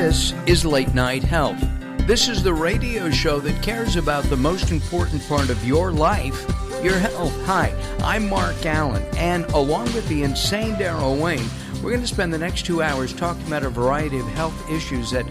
This is Late Night Health. This is the radio show that cares about the most important part of your life, your health. Hi, I'm Mark Allen, and along with the insane Daryl Wayne, we're going to spend the next 2 hours talking about a variety of health issues that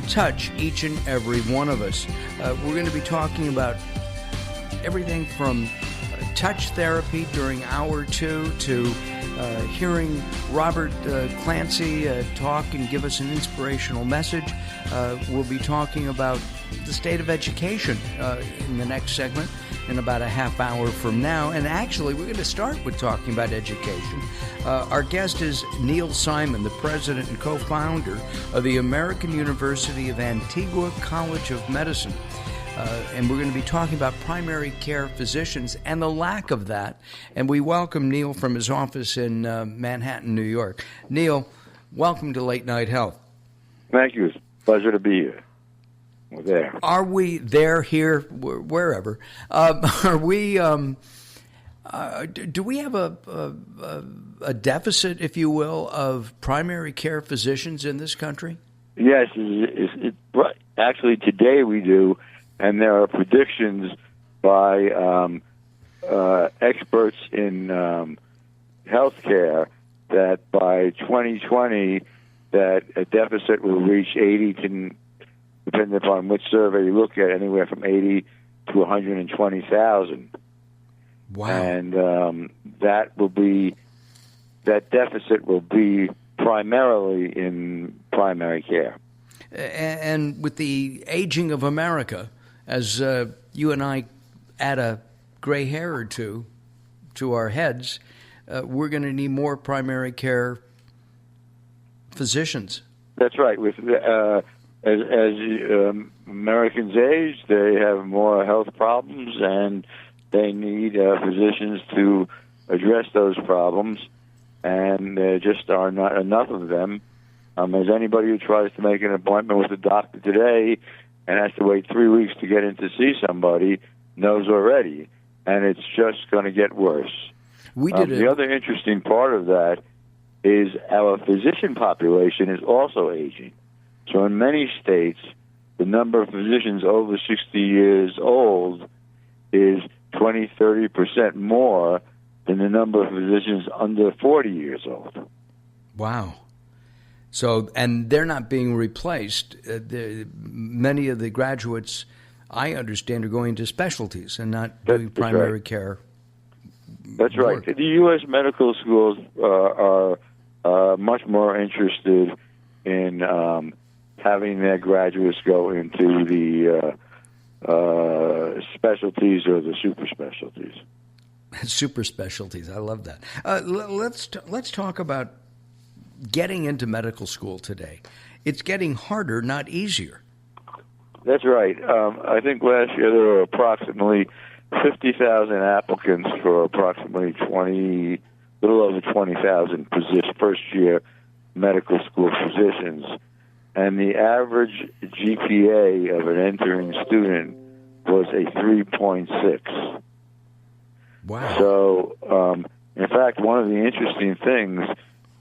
touch each and every one of us. We're going to be talking about everything from touch therapy during hour 2 to hearing Robert Clancy talk and give us an inspirational message. We'll be talking about the state of education in the next segment in about a half hour from now. And actually, we're going to start with talking about education. Our guest is Neal Simon, the president and co-founder of the American University of Antigua College of Medicine. And we're going to be talking about primary care physicians and the lack of that. And we welcome Neal from his office in Manhattan, New York. Neal, welcome to Late Night Health. Thank you. It's a pleasure to be here. We're there. Are we there, here, wherever? Are we? Do we have a deficit, if you will, of primary care physicians in this country? Yes. Actually, today we do. And there are predictions by experts in healthcare that by 2020 that a deficit will reach 80 to, depending upon which survey you look at, anywhere from 80 to 120,000. Wow! And that deficit will be primarily in primary care. And with the aging of America, as you and I add a gray hair or two to our heads, we're going to need more primary care physicians. That's right. With as Americans age, they have more health problems, and they need physicians to address those problems. And there just are not enough of them. As anybody who tries to make an appointment with a doctor today and has to wait 3 weeks to get in to see somebody knows already, and it's just going to get worse. The other interesting part of that is our physician population is also aging. So in many states, the number of physicians over 60 years old is 20-30% more than the number of physicians under 40 years old. Wow. So, and they're not being replaced. Many of the graduates, I understand, are going to specialties and not doing primary care. That's right. The U.S. medical schools are much more interested in having their graduates go into the specialties or the super specialties. Super specialties. I love that. Let's talk about getting into medical school today. It's getting harder, not easier. That's right. I think last year there were approximately 50,000 applicants for approximately little over 20,000 first-year medical school positions. And the average GPA of an entering student was a 3.6. Wow. So, in fact, one of the interesting things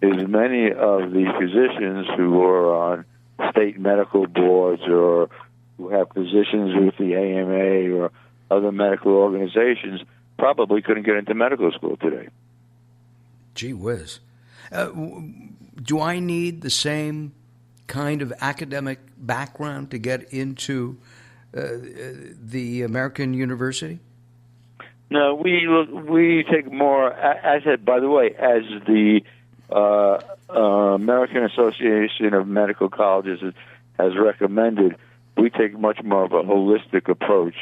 is many of the physicians who are on state medical boards or who have positions with the AMA or other medical organizations probably couldn't get into medical school today. Gee whiz. Do I need the same kind of academic background to get into the American University? No, we take more. I said, by the way, as the American Association of Medical Colleges has recommended, we take much more of a holistic approach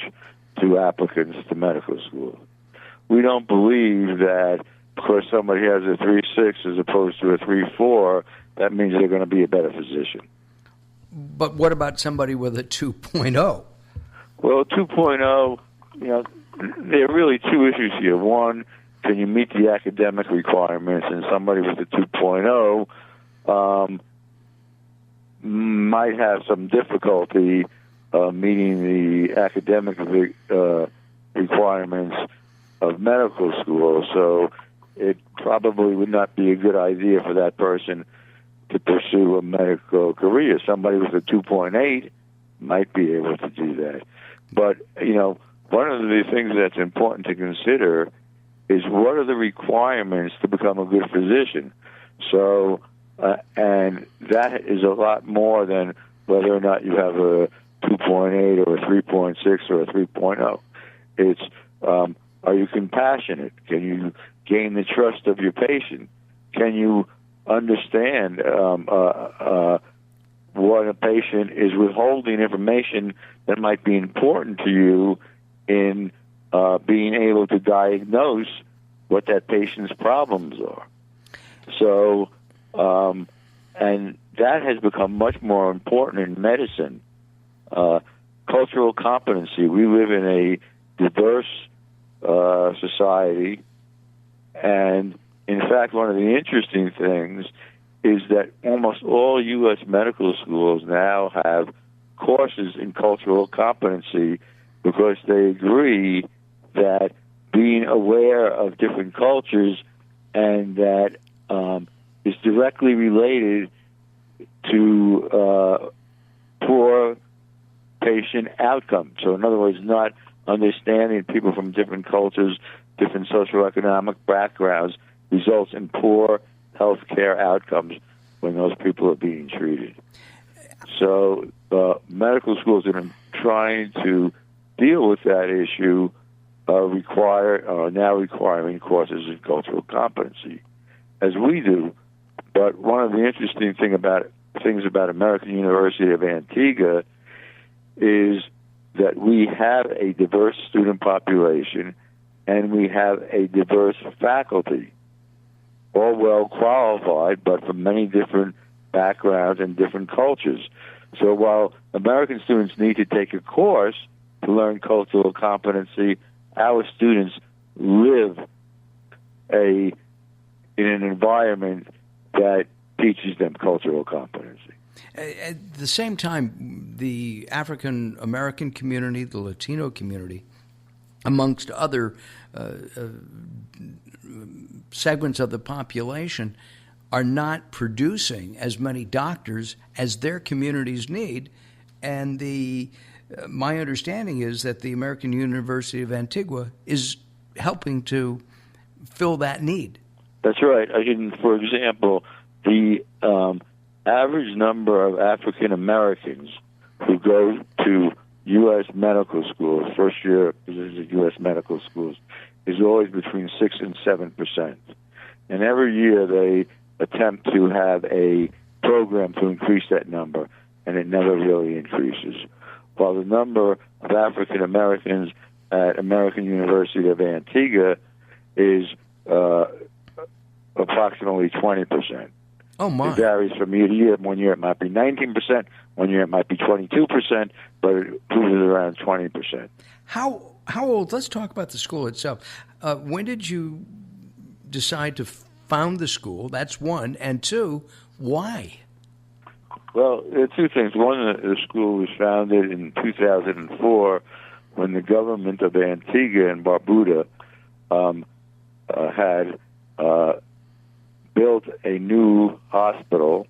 to applicants to medical school. We don't believe that because somebody has a 3.6 as opposed to a 3.4, that means they're going to be a better physician. But what about somebody with a 2.0? Well, 2.0, there are really two issues here. One, can you meet the academic requirements? And somebody with a 2.0 might have some difficulty meeting the academic requirements of medical school. So it probably would not be a good idea for that person to pursue a medical career. Somebody with a 2.8 might be able to do that. But, one of the things that's important to consider is what are the requirements to become a good physician. So, and that is a lot more than whether or not you have a 2.8 or a 3.6 or a 3.0. It's, are you compassionate? Can you gain the trust of your patient? Can you understand what a patient is withholding information that might be important to you in being able to diagnose what that patient's problems are? So, and that has become much more important in medicine. Cultural competency. We live in a diverse society, and in fact, one of the interesting things is that almost all U.S. medical schools now have courses in cultural competency because they agree that being aware of different cultures and that is directly related to poor patient outcomes. So in other words, not understanding people from different cultures, different socioeconomic backgrounds results in poor health care outcomes when those people are being treated. So medical schools that are trying to deal with that issue are now requiring courses in cultural competency, as we do. But one of the interesting things about American University of Antigua is that we have a diverse student population and we have a diverse faculty, all well qualified, but from many different backgrounds and different cultures. So while American students need to take a course to learn cultural competency, our students live in an environment that teaches them cultural competency. At the same time, the African American community, the Latino community, amongst other segments of the population, are not producing as many doctors as their communities need. And my understanding is that the American University of Antigua is helping to fill that need. That's right. For example, the average number of African Americans who go to U.S. medical schools, first year of U.S. medical schools, is always between 6 and 7%. And every year they attempt to have a program to increase that number, and it never really increases. While the number of African Americans at American University of Antigua is approximately 20%. Oh, my. It varies from year to year. One year it might be 19%, one year it might be 22%, but it proves around 20%. How old? Let's talk about the school itself. When did you decide to found the school? That's one. And two, why? Well, there are two things. One, the school was founded in 2004 when the government of Antigua and Barbuda had built a new hospital,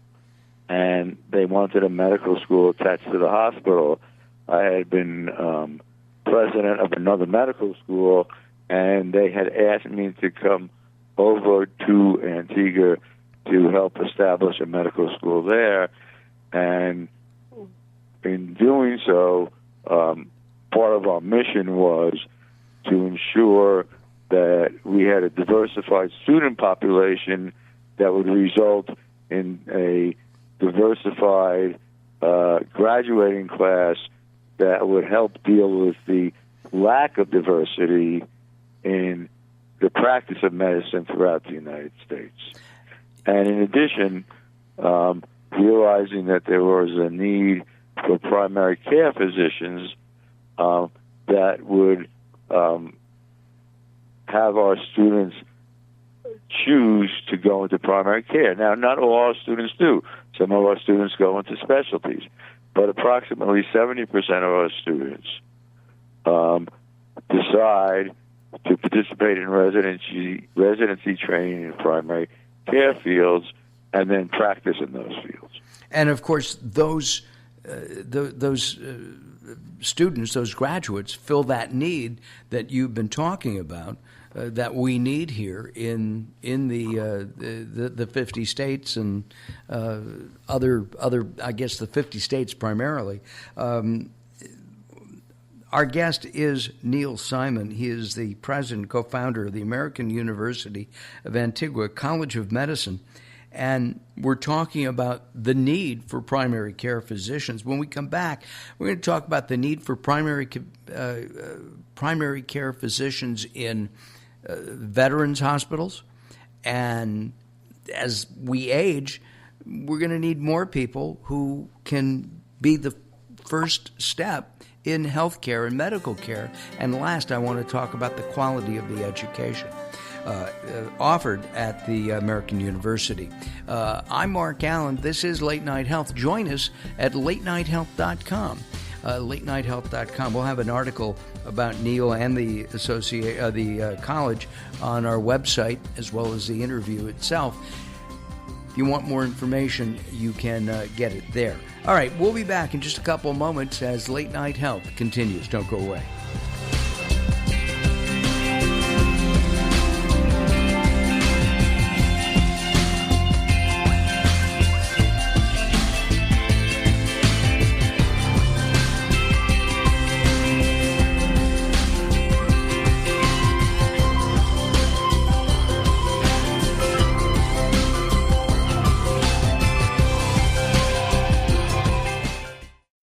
and they wanted a medical school attached to the hospital. I had been president of another medical school, and they had asked me to come over to Antigua to help establish a medical school there. And in doing so, part of our mission was to ensure that we had a diversified student population that would result in a diversified graduating class that would help deal with the lack of diversity in the practice of medicine throughout the United States. And in addition, realizing that there was a need for primary care physicians that would have our students choose to go into primary care. Now, not all our students do. Some of our students go into specialties, but approximately 70% of our students decide to participate in residency training in primary care fields and then practice in those fields. And of course, those students, those graduates, fill that need that you've been talking about, that we need here in the 50 states and other I guess the 50 states primarily. Our guest is Neal Simon. He is the president and co-founder of the American University of Antigua College of Medicine. And we're talking about the need for primary care physicians. When we come back, we're going to talk about the need for primary care physicians in veterans hospitals. And as we age, we're going to need more people who can be the first step in healthcare and medical care. And last, I want to talk about the quality of the education offered at the American University. I'm Mark Allen. This is Late Night Health. Join us at latenighthealth.com. Latenighthealth.com. We'll have an article about Neal and the college on our website, as well as the interview itself. If you want more information, you can get it there. All right, we'll be back in just a couple of moments as Late Night Health continues. Don't go away.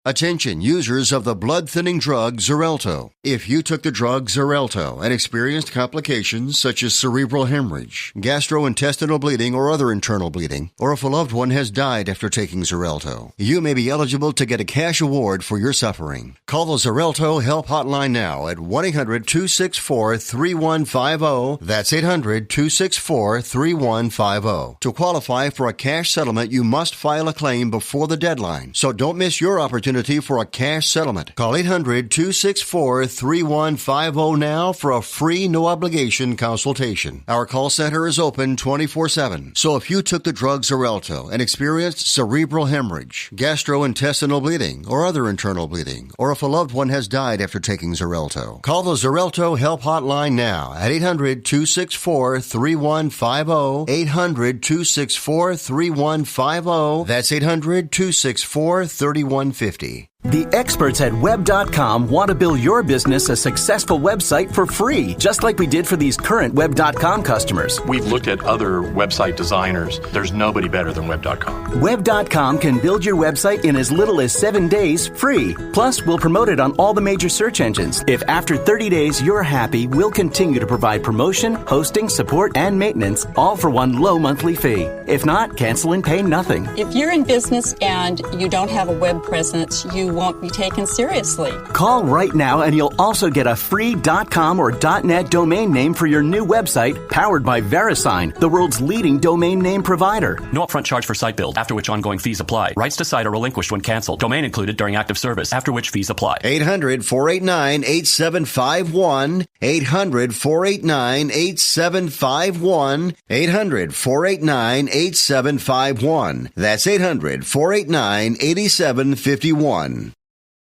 Attention users of the blood-thinning drug Xarelto. If you took the drug Xarelto and experienced complications such as cerebral hemorrhage, gastrointestinal bleeding or other internal bleeding, or if a loved one has died after taking Xarelto, you may be eligible to get a cash award for your suffering. Call the Xarelto Help Hotline now at 1-800-264-3150. That's 800-264-3150. To qualify for a cash settlement, you must file a claim before the deadline, so don't miss your opportunity for a cash settlement. Call 800-264-3150 now for a free, no-obligation consultation. Our call center is open 24/7. So if you took the drug Xarelto and experienced cerebral hemorrhage, gastrointestinal bleeding, or other internal bleeding, or if a loved one has died after taking Xarelto, call the Xarelto Help Hotline now at 800-264-3150. 800-264-3150. That's 800-264-3150. The experts at Web.com want to build your business a successful website for free, just like we did for these current Web.com customers. We've looked at other website designers. There's nobody better than Web.com. Web.com can build your website in as little as 7 days free. Plus, we'll promote it on all the major search engines. If after 30 days you're happy, we'll continue to provide promotion, hosting, support, and maintenance, all for one low monthly fee. If not, cancel and pay nothing. If you're in business and you don't have a web presence, you won't be taken seriously. Call right now and you'll also get a free .com or .net domain name for your new website, powered by VeriSign, the world's leading domain name provider. No upfront charge for site build, after which ongoing fees apply. Rights to site are relinquished when canceled. Domain included during active service, after which fees apply. 800-489-8751. 800-489-8751. 800-489-8751. That's 800-489-8751.